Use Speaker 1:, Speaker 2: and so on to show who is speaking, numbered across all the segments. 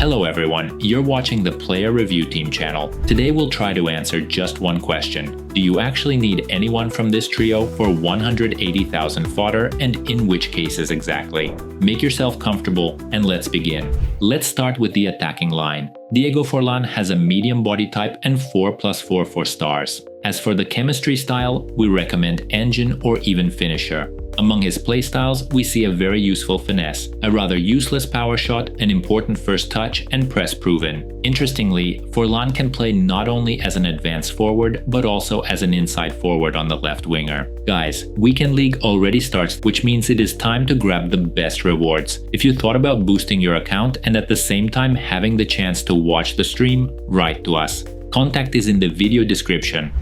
Speaker 1: Hello everyone, you're watching the Player Review Team channel. Today we'll try to answer just one question. Do you actually need anyone from this trio for 180,000 fodder, and in which cases exactly? Make yourself comfortable and let's begin. Let's start with the attacking line. Diego Forlán has a medium body type and 4+4 for stars. As for the chemistry style, we recommend engine or even finisher. Among his playstyles, we see a very useful finesse, a rather useless power shot, an important first touch, and press proven. Interestingly, Forlán can play not only as an advanced forward, but also as an inside forward on the left winger. Guys, Weekend League already starts, which means it is time to grab the best rewards. If you thought about boosting your account and at the same time having the chance to watch the stream, write to us. Contact is in the video description.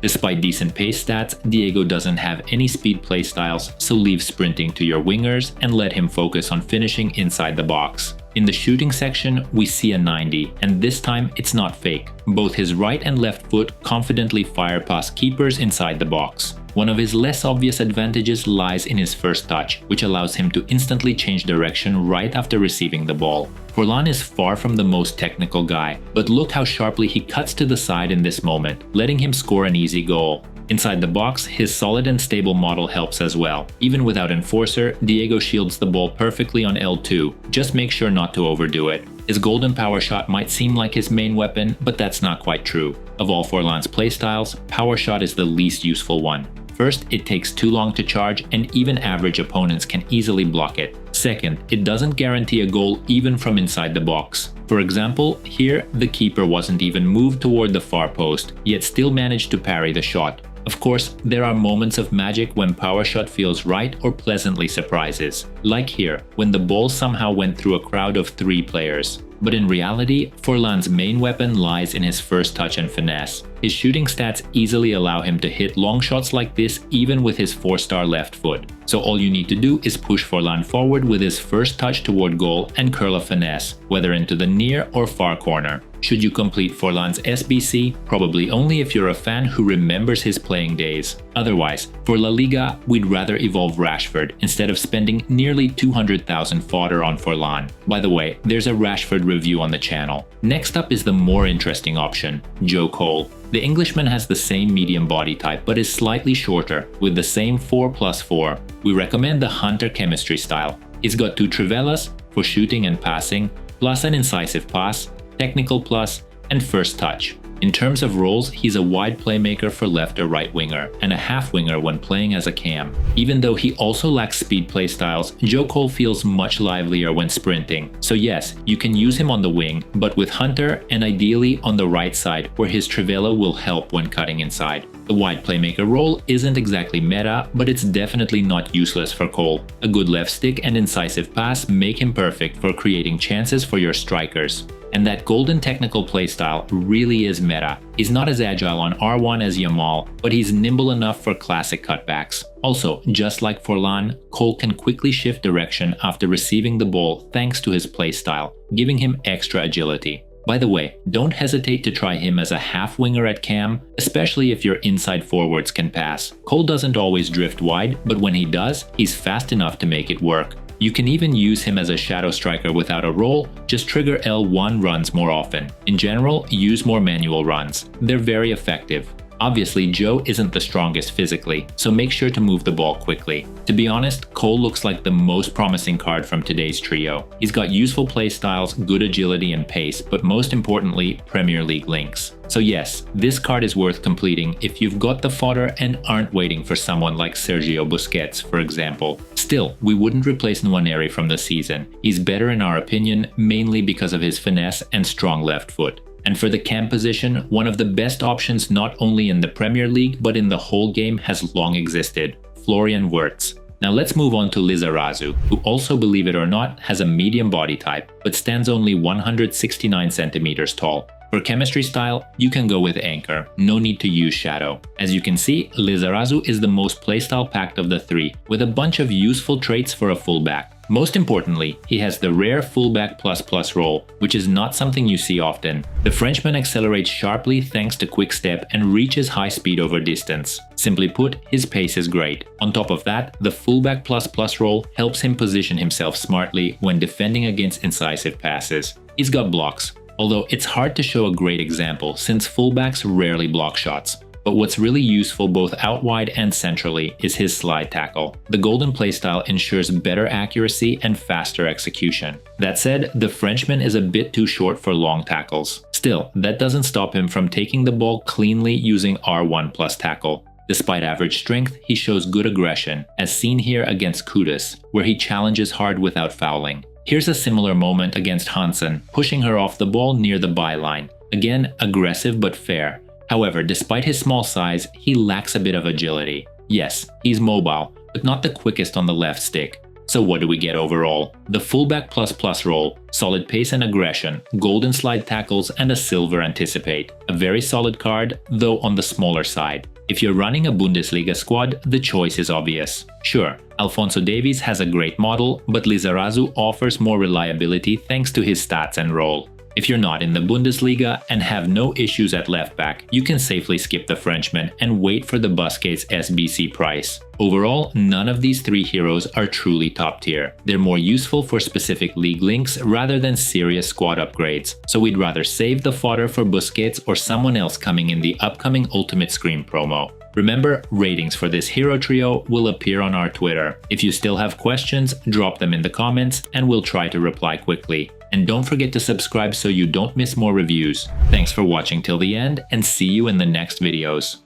Speaker 1: Despite decent pace stats, Diego doesn't have any speed playstyles, so leave sprinting to your wingers and let him focus on finishing inside the box. In the shooting section, we see a 90, and this time it's not fake. Both his right and left foot confidently fire past keepers inside the box. One of his less obvious advantages lies in his first touch, which allows him to instantly change direction right after receiving the ball. Forlán is far from the most technical guy, but look how sharply he cuts to the side in this moment, letting him score an easy goal. Inside the box, his solid and stable model helps as well. Even without Enforcer, Diego shields the ball perfectly on L2, just make sure not to overdo it. His golden power shot might seem like his main weapon, but that's not quite true. Of all Forlán's playstyles, power shot is the least useful one. First, it takes too long to charge and even average opponents can easily block it. Second, it doesn't guarantee a goal even from inside the box. For example, here the keeper wasn't even moved toward the far post, yet still managed to parry the shot. Of course, there are moments of magic when power shot feels right or pleasantly surprises. Like here, when the ball somehow went through a crowd of 3 players. But in reality, Forlán's main weapon lies in his first touch and finesse. His shooting stats easily allow him to hit long shots like this even with his 4-star left foot. So all you need to do is push Forlán forward with his first touch toward goal and curl a finesse, whether into the near or far corner. Should you complete Forlán's SBC? Probably only if you're a fan who remembers his playing days. Otherwise, for La Liga, we'd rather evolve Rashford instead of spending nearly 200,000 fodder on Forlán. By the way, there's a Rashford review on the channel. Next up is the more interesting option, Joe Cole. The Englishman has the same medium body type but is slightly shorter, with the same 4+4. We recommend the Hunter chemistry style. He's got 2 trivelas for shooting and passing, plus an incisive pass, technical plus, and first touch. In terms of roles, he's a wide playmaker for left or right winger, and a half winger when playing as a cam. Even though he also lacks speed playstyles, Joe Cole feels much livelier when sprinting. So yes, you can use him on the wing, but with Hunter and ideally on the right side where his trivela will help when cutting inside. The wide playmaker role isn't exactly meta, but it's definitely not useless for Cole. A good left stick and incisive pass make him perfect for creating chances for your strikers. And that golden technical playstyle really is meta. He's not as agile on R1 as Yamal, but he's nimble enough for classic cutbacks. Also, just like Forlán, Cole can quickly shift direction after receiving the ball thanks to his playstyle, giving him extra agility. By the way, don't hesitate to try him as a half winger at cam, especially if your inside forwards can pass. Cole doesn't always drift wide, but when he does, he's fast enough to make it work. You can even use him as a shadow striker without a role, just trigger L1 runs more often. In general, use more manual runs. They're very effective. Obviously, Joe isn't the strongest physically, so make sure to move the ball quickly. To be honest, Cole looks like the most promising card from today's trio. He's got useful playstyles, good agility and pace, but most importantly, Premier League links. So yes, this card is worth completing if you've got the fodder and aren't waiting for someone like Sergio Busquets, for example. Still, we wouldn't replace Nwaneri from the season. He's better in our opinion, mainly because of his finesse and strong left foot. And for the cam position, one of the best options not only in the Premier League but in the whole game has long existed, Florian Wirtz. Now let's move on to LIZARAZU, who also, believe it or not, has a medium body type, but stands only 169 centimeters tall. For chemistry style, you can go with Anchor, no need to use Shadow. As you can see, LIZARAZU is the most playstyle packed of the 3, with a bunch of useful traits for a fullback. Most importantly, he has the rare fullback plus role, which is not something you see often. The Frenchman accelerates sharply thanks to quick step and reaches high speed over distance. Simply put, his pace is great. On top of that, the fullback plus role helps him position himself smartly when defending against incisive passes. He's got blocks, although it's hard to show a great example since fullbacks rarely block shots. But what's really useful both out wide and centrally is his slide tackle. The golden playstyle ensures better accuracy and faster execution. That said, the Frenchman is a bit too short for long tackles. Still, that doesn't stop him from taking the ball cleanly using R1 plus tackle. Despite average strength, he shows good aggression, as seen here against Kudus, where he challenges hard without fouling. Here's a similar moment against Hansen, pushing her off the ball near the byline. Again, aggressive but fair. However, despite his small size, he lacks a bit of agility. Yes, he's mobile, but not the quickest on the left stick. So what do we get overall? The fullback plus role, solid pace and aggression, golden slide tackles, and a silver anticipate. A very solid card, though on the smaller side. If you're running a Bundesliga squad, the choice is obvious. Sure, Alphonso Davies has a great model, but LIZARAZU offers more reliability thanks to his stats and role. If you're not in the Bundesliga and have no issues at left back, you can safely skip the Frenchman and wait for the Busquets SBC price. Overall, none of these three heroes are truly top tier. They're more useful for specific league links rather than serious squad upgrades, so we'd rather save the fodder for Busquets or someone else coming in the upcoming Ultimate Scream promo. Remember, ratings for this hero trio will appear on our Twitter. If you still have questions, drop them in the comments and we'll try to reply quickly. And don't forget to subscribe so you don't miss more reviews. Thanks for watching till the end and see you in the next videos.